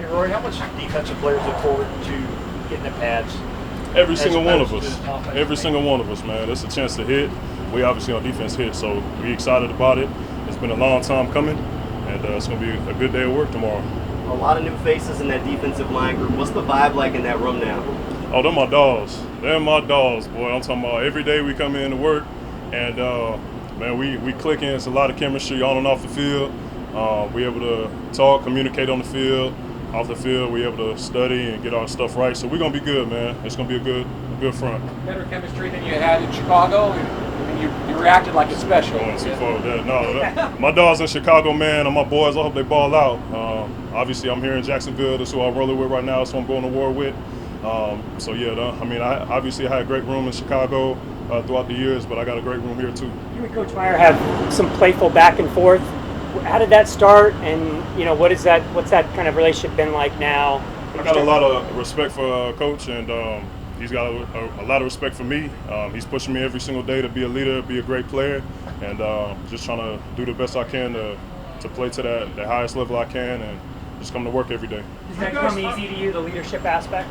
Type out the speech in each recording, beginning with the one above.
Roy, how much defensive players look forward to getting the pads? Every single one of us. Every single one of us, man. It's a chance to hit. We obviously on defense hit, so we're excited about it. It's been a long time coming, and it's going to be a good day of work tomorrow. A lot of new faces in that defensive line group. What's the vibe like in that room now? Oh, they're my dogs. They're my dogs, boy. I'm talking about every day we come in to work, and man, we clicking. It's a lot of chemistry on and off the field. We're able to talk, communicate on the field. Off the field, we're able to study and get our stuff right. So we're going to be good, man. It's going to be a good front. Better chemistry than you had in Chicago? I mean, you reacted like it's special. Going too far with that. No, my dogs in Chicago, man, and my boys, I hope they ball out. Obviously, I'm here in Jacksonville. That's who I'm rolling with right now. That's who I'm going to war with. So, yeah, I mean, I had a great room in Chicago throughout the years, but I got a great room here, too. You and Coach Meyer have some playful back and forth. How did that start, and what's that kind of relationship been like now? I got a lot of respect for Coach, and he's got a lot of respect for me. He's pushing me every single day to be a leader, be a great player, and just trying to do the best I can to play to the highest level I can, and just come to work every day. Does that come easy to you, the leadership aspect?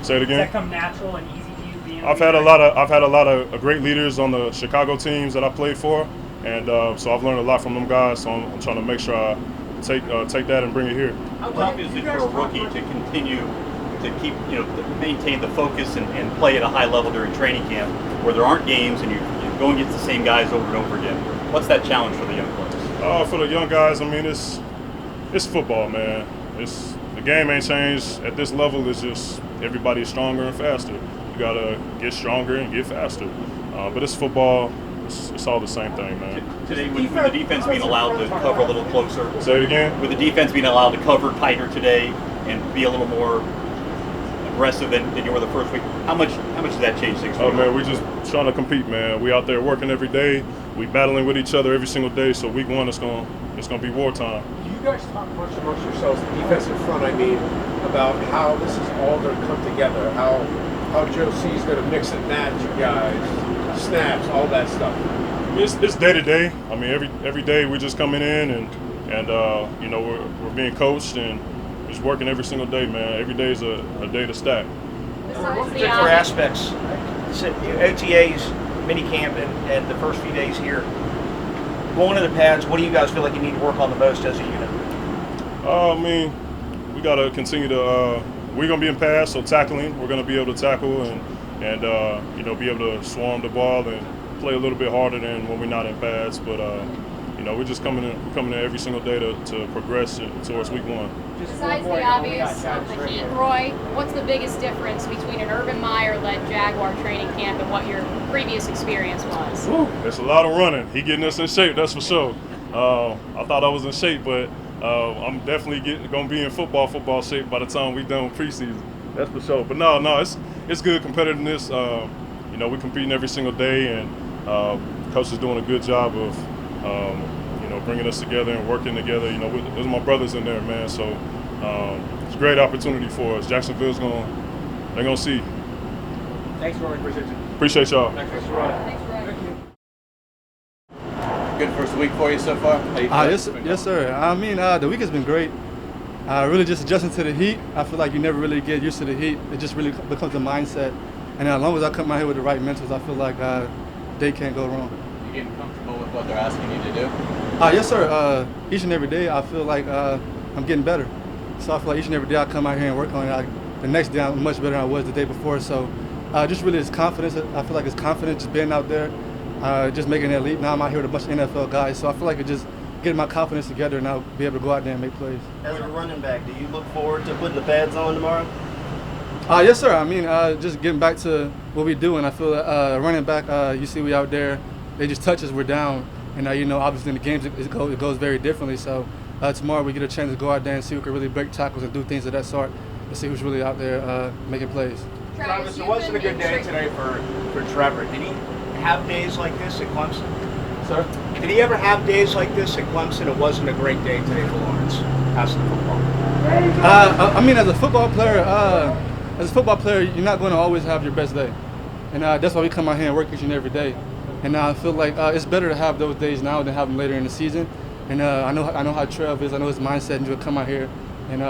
Say it again. Does that come natural and easy to you being? I've had a lot of great leaders on the Chicago teams that I played for. And so I've learned a lot from them guys, so I'm trying to make sure I take that and bring it here. How tough is it for a rookie to continue to keep, maintain the focus and play at a high level during training camp where there aren't games and you're going against the same guys over and over again? What's that challenge for the young players? For the young guys, I mean, it's football, man. The game ain't changed at this level. It's just everybody's stronger and faster. You gotta get stronger and get faster. But it's football. It's all the same thing, man. Today, with the defense being allowed to cover a little closer. Say it again? With the defense being allowed to cover tighter today and be a little more aggressive than you were the first week, how much does that change things for you? Oh, man, we're just trying to compete, man. We out there working every day. We battling with each other every single day. So week one, it's gonna be wartime. Do you guys talk much amongst yourselves, the defensive front, about how this is all going to come together, how Joe C's going to mix and match you guys? Snaps, all that stuff. It's day to day. I mean, every day we're just coming in and we're being coached and just working every single day, man. Every day is a day to stack. What particular aspects, OTAs, minicamp, and the first few days here, going to the pads, what do you guys feel like you need to work on the most as a unit? I mean, we got to continue to. We're gonna be in pass, so tackling. We're gonna be able to tackle and be able to swarm the ball and play a little bit harder than when we're not in pads. But we're just coming in every single day to progress towards week one. Besides the obvious of the heat, Roy, what's the biggest difference between an Urban Meyer-led Jaguar training camp and what your previous experience was? It's a lot of running. He getting us in shape, that's for sure. I thought I was in shape, but I'm definitely going to be in football shape by the time we done preseason. That's for sure. But no, it's good competitiveness. We're competing every single day, and Coach is doing a good job of, bringing us together and working together. There's my brothers in there, man. So it's a great opportunity for us. Jacksonville's they're gonna see. Thanks, Roy. Appreciate y'all. Thanks, Roy. Thanks, Roy. Good first week for you so far? Yes, sir. I mean, the week has been great. Really just adjusting to the heat. I feel like you never really get used to the heat. It just really becomes a mindset. And as long as I come out here with the right mentals, I feel like they can't go wrong. You getting comfortable with what they're asking you to do? Yes, sir. Each and every day, I feel like I'm getting better. So I feel like each and every day I come out here and work on it. The next day, I'm much better than I was the day before. So just really it's confidence. I feel like it's confidence just being out there, just making that leap. Now I'm out here with a bunch of NFL guys. So I feel like it just getting my confidence together and I'll be able to go out there and make plays. As a running back, do you look forward to putting the pads on tomorrow? Yes, sir. I mean, just getting back to what we do, and I feel running back, you see we out there, they just touch us, we're down. And, obviously in the games it goes very differently. So tomorrow we get a chance to go out there and see who can really break tackles and do things of that sort and see who's really out there making plays. Travis, it wasn't a good day today for Trevor. Did he have days like this at Clemson? Sir? Did he ever have days like this at Clemson? It wasn't a great day today for Lawrence as the football. I mean, as a football player, you're not going to always have your best day. And that's why we come out here and work each and every day. And I feel like it's better to have those days now than have them later in the season. And I know how Trev is. I know his mindset, and he'll come out here and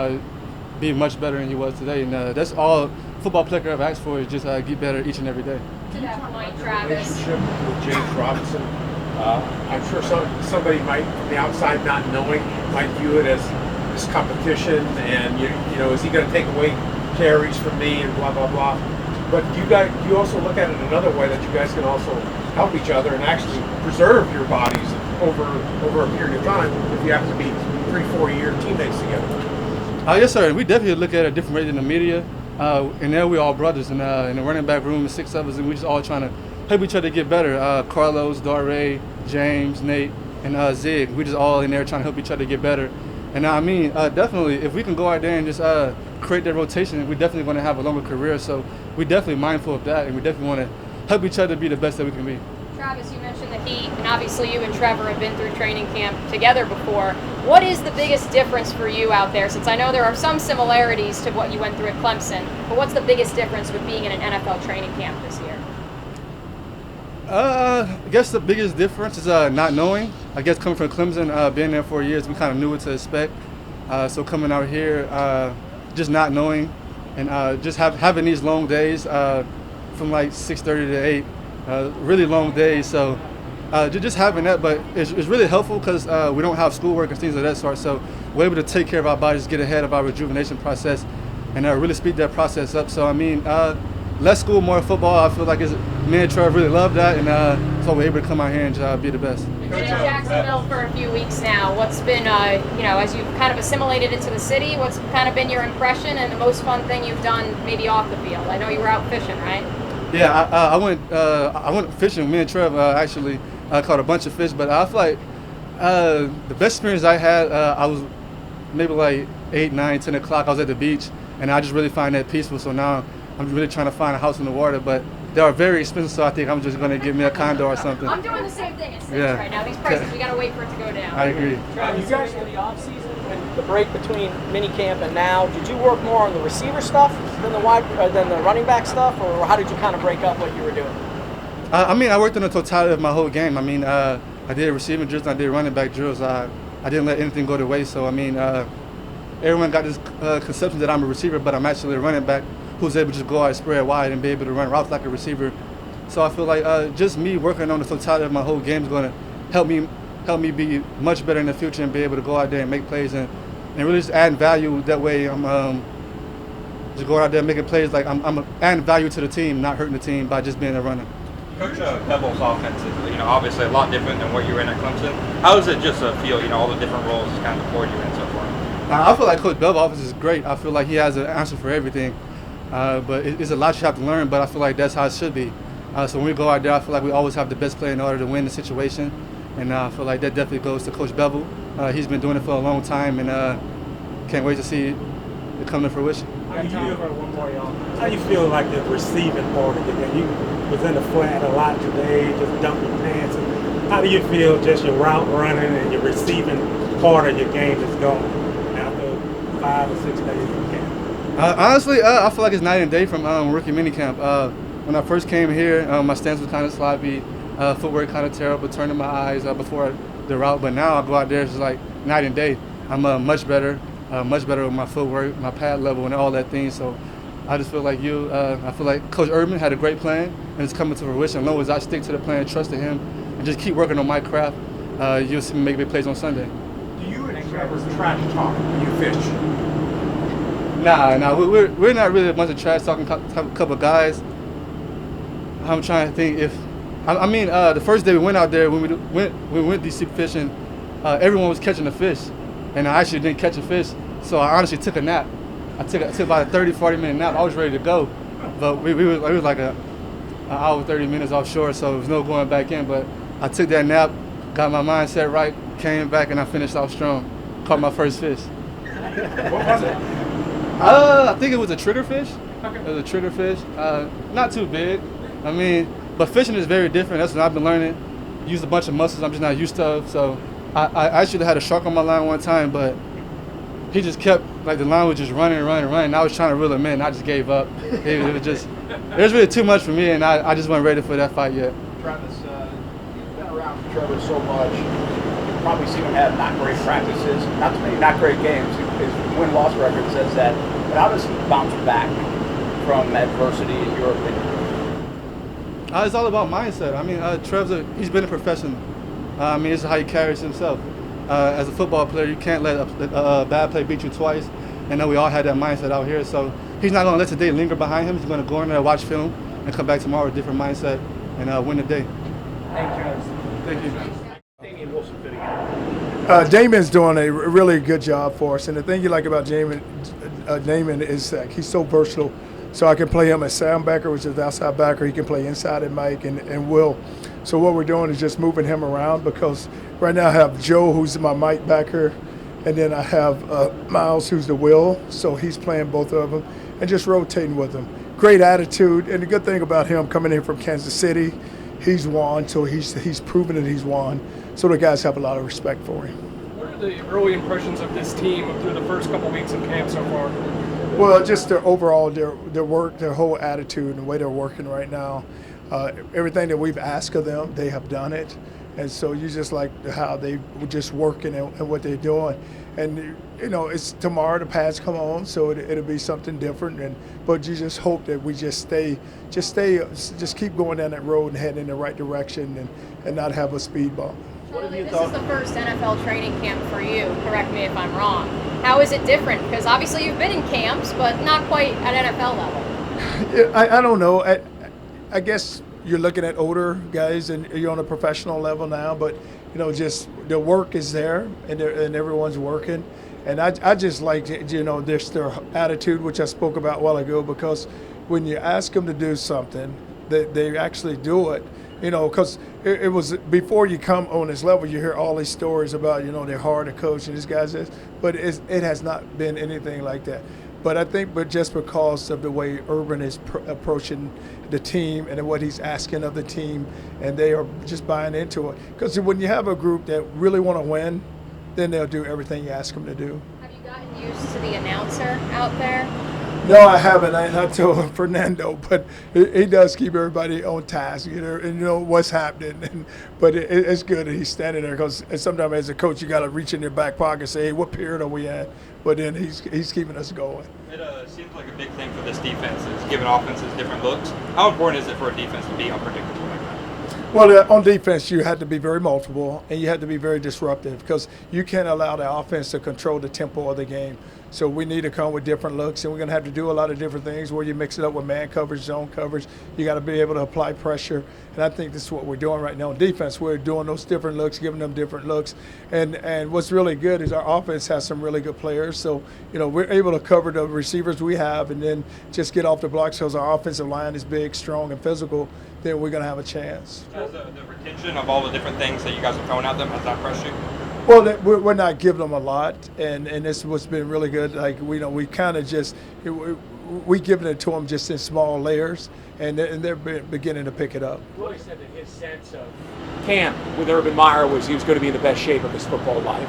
be much better than he was today. And that's all football player ever asks for is just get better each and every day. To that point, Travis. Relationship with James Robinson. I'm sure somebody might, from the outside, not knowing, might view it as this competition, and you know, is he going to take away carries from me and blah blah blah. But you also look at it another way, that you guys can also help each other and actually preserve your bodies over a period of time if you have to be 3-4 year teammates together. Yes, sir. We definitely look at it a different way than the media. And there we all brothers in the running back room, 6 of us, and we just all trying to help each other get better. Carlos, Dare, James, Nate, and Zig. We just all in there trying to help each other get better. And I mean, definitely, if we can go out there and just create that rotation, we're definitely going to have a longer career. So we're definitely mindful of that, and we definitely want to help each other be the best that we can be. Travis, you mentioned the heat, and obviously you and Trevor have been through training camp together before. What is the biggest difference for you out there? Since I know there are some similarities to what you went through at Clemson, but what's the biggest difference with being in an NFL training camp this year? I guess the biggest difference is not knowing. I guess coming from Clemson, being there for years, we kind of knew what to expect. So coming out here, just not knowing, and just having these long days from like 6:30 to 8, really long days. So just having that, but it's really helpful because we don't have schoolwork and things of that sort. So we're able to take care of our bodies, get ahead of our rejuvenation process, and really speed that process up. So I mean, less school, more football. I feel like me and Trevor really love that, and so we're able to come out here and be the best. You've been in Jacksonville for a few weeks now. What's been, as you've kind of assimilated into the city, what's kind of been your impression and the most fun thing you've done maybe off the field? I know you were out fishing, right? Yeah, I went fishing. Me and Trev actually caught a bunch of fish, but I feel like the best experience I had, I was maybe like 8, 9, 10 o'clock. I was at the beach, and I just really find that peaceful. So now I'm really trying to find a house in the water, but they are very expensive, so I think I'm just going to get me a condo or something. I'm doing the same thing. It's right now. These prices, we got to wait for it to go down. I agree. You guys in the off season and the break between minicamp and now, did you work more on the receiver stuff than the running back stuff, or how did you kind of break up what you were doing? I mean, I worked on the totality of my whole game. I mean, I did receiving drills, I did running back drills. I didn't let anything go to waste. So I mean, everyone got this conception that I'm a receiver, but I'm actually a running back who's able to just go out and spread wide and be able to run routes like a receiver. So I feel like just me working on the totality of my whole game is going to help me be much better in the future and be able to go out there and make plays and really just add value. That way I'm just going out there making plays like I'm adding value to the team, not hurting the team by just being a runner. Coach, Tebow's offense is, obviously a lot different than what you were in at Clemson. How does it just feel, all the different roles he's kind of poured you in so far? I feel like Coach Tebow's offense is great. I feel like he has an answer for everything. But it's a lot you have to learn, but I feel like that's how it should be. So when we go out there, I feel like we always have the best player in order to win the situation. And I feel like that definitely goes to Coach Bevel. He's been doing it for a long time, and can't wait to see it come to fruition. How do you feel like the receiving part of the game? You was in the flat a lot today, just dumping pants. How do you feel just your route running and your receiving part of your game is going after 5 or 6 days of camp? Honestly, I feel like it's night and day from rookie minicamp. When I first came here, my stance was kind of sloppy, footwork kind of terrible, turning my eyes before the route. But now I go out there, it's like night and day. I'm much better with my footwork, my pad level, and all that thing. So I just feel like I feel like Coach Urban had a great plan, and it's coming to fruition. As long as I stick to the plan, trust in him, and just keep working on my craft, you'll see me make big plays on Sunday. Do you and Trevor trash talk when you fish? Nah, we're not really a bunch of trash talking couple of guys. I'm trying to think if, I mean, the first day we went out there, when we went deep sea fishing, everyone was catching a fish, and I actually didn't catch a fish, so I honestly took a nap. I took about a 30-40 minute nap. I was ready to go, but we was like an hour 30 minutes offshore, so there was no going back in. But I took that nap, got my mindset right, came back, and I finished off strong. Caught my first fish. What was it? I think it was a triggerfish. Okay. It was a triggerfish. Not too big. I mean, but fishing is very different. That's what I've been learning. Use a bunch of muscles I'm just not used to. So I actually had a shark on my line one time, but he just kept, like, the line was just running. And I was trying to reel him in. I just gave up. It was really too much for me, and I just wasn't ready for that fight yet. Travis, you've been around Trevor so much. probably seen him have not great practices, not great games. His win-loss record says that. But how does he bounce back from adversity, in your opinion? It's all about mindset. I mean, Trev's he's been a professional. I mean, this is how he carries himself. As a football player, you can't let a bad play beat you twice. And we all had that mindset out here. So he's not going to let today linger behind him. He's going to go in there, watch film, and come back tomorrow with a different mindset and win the day. Thank you. Thank you. Damian Wilson fitting in. Damian's doing a really good job for us. And the thing you like about Damian is that he's so versatile. So I can play him as soundbacker, which is outside backer. He can play inside at Mike and Will. So what we're doing is just moving him around, because right now I have Joe, who's my Mike backer, and then I have Miles, who's the Will. So he's playing both of them and just rotating with them. Great attitude. And the good thing about him coming in from Kansas City, he's won, so he's proven that he's won. So the guys have a lot of respect for him. What are the early impressions of this team through the first couple weeks of camp so far? Well, just their overall, their work, their whole attitude, and the way they're working right now. Everything that we've asked of them, they have done it. And so you just like how they just working and what they're doing. And, you know, it's tomorrow the pads come on, so it'll be something different. But you just hope that we just keep going down that road and head in the right direction and not have a speed bump. This is the first NFL training camp for you. Correct me if I'm wrong. How is it different? Because obviously you've been in camps, but not quite at NFL level. I don't know. I guess you're looking at older guys and you're on a professional level now, but you know, just the work is there and everyone's working. And I just like, you know, their attitude, which I spoke about a while ago, because when you ask them to do something, they actually do it. You know, because it was before you come on this level, you hear all these stories about, you know, they're hard to coach and these guys is, but it has not been anything like that. But I think, just because of the way Urban is approaching the team and what he's asking of the team, and they are just buying into it. Because when you have a group that really want to win, then they'll do everything you ask them to do. Have you gotten used to the announcer out there? No, I haven't. I told Fernando, but he does keep everybody on task, you know, and you know what's happening. But it's good that he's standing there, because sometimes as a coach, you got to reach in your back pocket and say, hey, what period are we at? But then he's keeping us going. It seems like a big thing for this defense is giving offenses different looks. How important is it for a defense to be unpredictable like that? Well, on defense, you have to be very multiple, and you have to be very disruptive, because you can't allow the offense to control the tempo of the game. So we need to come with different looks, and we're going to have to do a lot of different things where you mix it up with man coverage, zone coverage. You got to be able to apply pressure, and I think this is what we're doing right now on defense. We're doing those different looks, giving them different looks, and what's really good is our offense has some really good players. So, you know, we're able to cover the receivers we have and then just get off the blocks, because our offensive line is big, strong, and physical. Then we're going to have a chance. Has the retention of all the different things that you guys are throwing at them, has that pressed you? Well, we're not giving them a lot, and this is what's been really good. Like, we kind of just we giving it to them just in small layers, and they're beginning to pick it up. Roy said that his sense of camp with Urban Meyer was he was going to be in the best shape of his football life.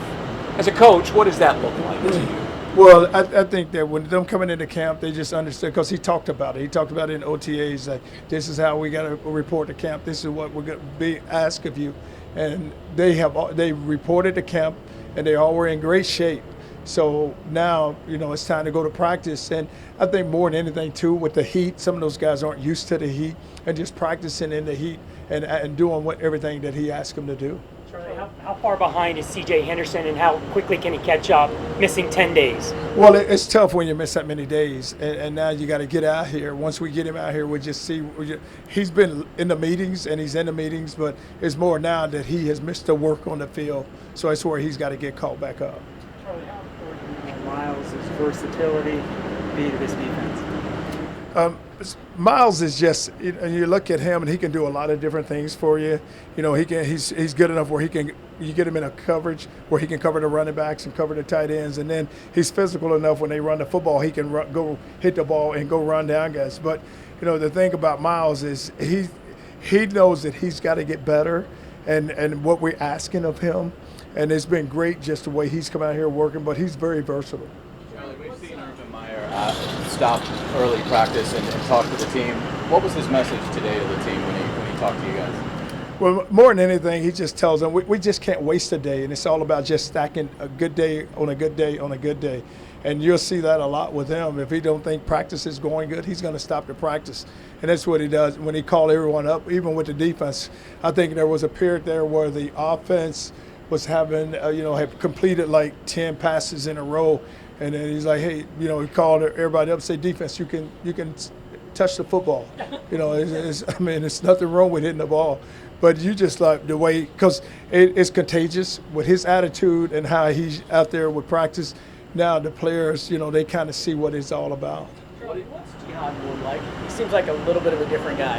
As a coach, what does that look like to you? Well, I think that when them coming into camp, they just understood, because he talked about it. He talked about it in OTAs, like, this is how we got to report to camp. This is what we're going to be asked of you. And they reported to camp, and they all were in great shape. So now, you know, it's time to go to practice. And I think more than anything, too, with the heat, some of those guys aren't used to the heat, and just practicing in the heat and doing everything that he asked them to do. Charlie, how far behind is C.J. Henderson, and how quickly can he catch up, missing 10 days? Well, it's tough when you miss that many days, and now you got to get out here. Once we get him out here, we just see he's been in the meetings, and he's in the meetings, but it's more now that he has missed the work on the field, so that's where he's got to get called back up. Charlie, how important will Miles' versatility be to this defense? Miles is just, you look at him and he can do a lot of different things for you. You know, he's good enough where you get him in a coverage where he can cover the running backs and cover the tight ends, and then he's physical enough when they run the football, he can go hit the ball and go run down guys. But, you know, the thing about Miles is he knows that he's got to get better and what we're asking of him, and it's been great just the way he's come out here working, but he's very versatile. Charlie, we've seen Urban Meyer stop early practice and talk to the team. What was his message today to the team when he talked to you guys? Well, more than anything, he just tells them we just can't waste a day, and it's all about just stacking a good day on a good day on a good day. And you'll see that a lot with him. If he don't think practice is going good, he's going to stop the practice. And that's what he does. When he called everyone up, even with the defense, I think there was a period there where the offense was having, had completed like 10 passes in a row. And then he's like, hey, he called everybody up and said, defense, you can touch the football. It's nothing wrong with hitting the ball. But you just like the way, because it's contagious with his attitude and how he's out there with practice. Now the players, they kind of see what it's all about. What's Jihad Ward like? He seems like a little bit of a different guy.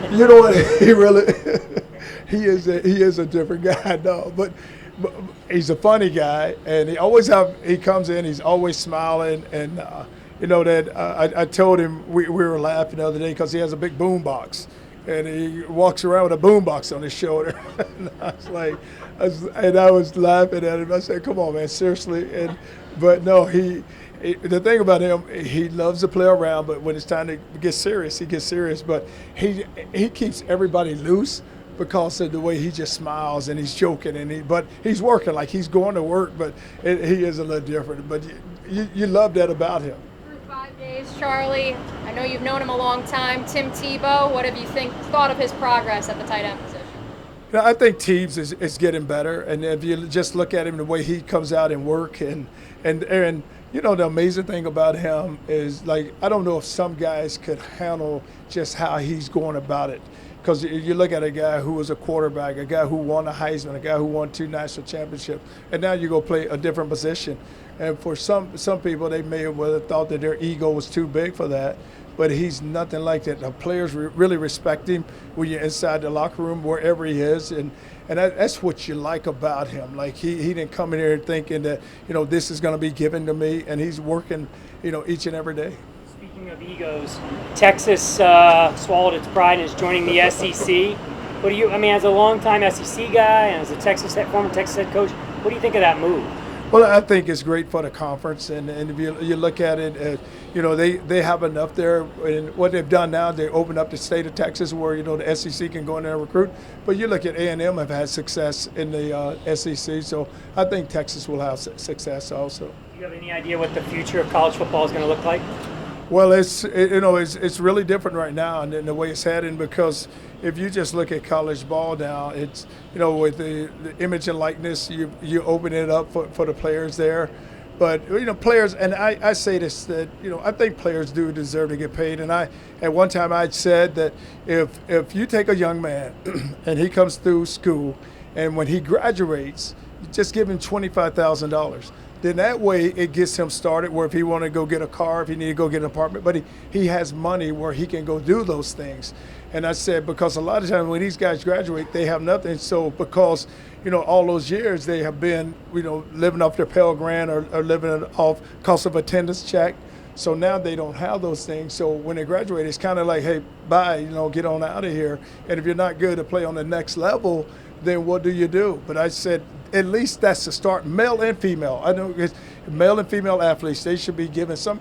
You know what? He really, he is a different guy. No, but he's a funny guy, and he comes in, he's always smiling, and I told him we were laughing the other day because he has a big boom box. And he walks around with a boombox on his shoulder. And I was laughing at him. I said, "Come on, man, seriously." But no, the thing about him, he loves to play around. But when it's time to get serious, he gets serious. But he keeps everybody loose because of the way he just smiles and he's joking but he's working like he's going to work. But he is a little different. But you love that about him. 5 days, Charlie. I know you've known him a long time. Tim Tebow, what have you thought of his progress at the tight end position? I think Teebs is getting better, and if you just look at him, the way he comes out and work, and the amazing thing about him is, like, I don't know if some guys could handle just how he's going about it. Because you look at a guy who was a quarterback, a guy who won a Heisman, a guy who won 2 national championships, and now you go play a different position. And for some people, they may have thought that their ego was too big for that, but he's nothing like that. The players really respect him when you're inside the locker room, wherever he is, and that's what you like about him. Like he didn't come in here thinking that this is going to be given to me, and he's working each and every day. Speaking of egos, Texas swallowed its pride and is joining the SEC. What do you? As a longtime SEC guy and as a former Texas head coach, what do you think of that move? Well, I think it's great for the conference, and if you look at it, they have enough there. And what they've done now, they opened up the state of Texas where the SEC can go in there and recruit. But you look at A&M have had success in the SEC, so I think Texas will have success also. Do you have any idea what the future of college football is going to look like? Well, it's really different right now, and the way it's heading, because if you just look at college ball now, it's with the image and likeness, you open it up for the players there, but players, and I say this, that I think players do deserve to get paid, and at one time I said that if you take a young man and he comes through school, and when he graduates, just give him $25,000. Then that way it gets him started where if he want to go get a car, if he need to go get an apartment, but he has money where he can go do those things. And I said, because a lot of times when these guys graduate, they have nothing. So because, all those years they have been, living off their Pell Grant or living off cost of attendance check. So now they don't have those things. So when they graduate, it's kind of like, hey, bye, get on out of here. And if you're not good to play on the next level, then what do you do? But I said, at least that's the start, male and female. I know male and female athletes, they should be given some.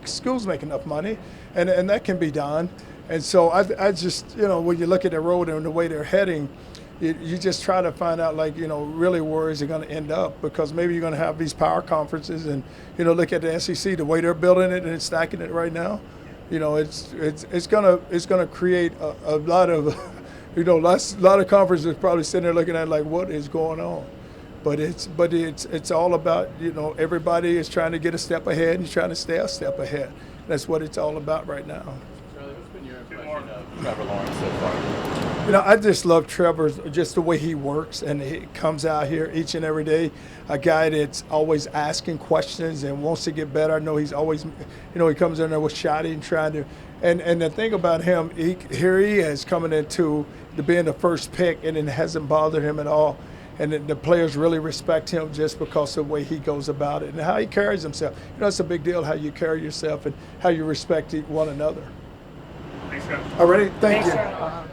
Schools make enough money, and that can be done. And so I just, when you look at the road and the way they're heading, you just try to find out, really where is it going to end up? Because maybe you're going to have these power conferences, and look at the SEC, the way they're building it and stacking it right now. It's gonna create a lot of. A lot of conferences probably sitting there looking at like, what is going on? But it's all about, everybody is trying to get a step ahead and trying to stay a step ahead. That's what it's all about right now. Charlie, what's been your impression of Trevor Lawrence so far? I just love Trevor, just the way he works, and he comes out here each and every day. A guy that's always asking questions and wants to get better. I know he's always, he comes in there with Shotty and trying to. And the thing about him, here he is coming into being the first pick, and it hasn't bothered him at all. And the players really respect him just because of the way he goes about it and how he carries himself. It's a big deal how you carry yourself and how you respect one another. Thanks, guys. All right, thank Thanks, you. sir.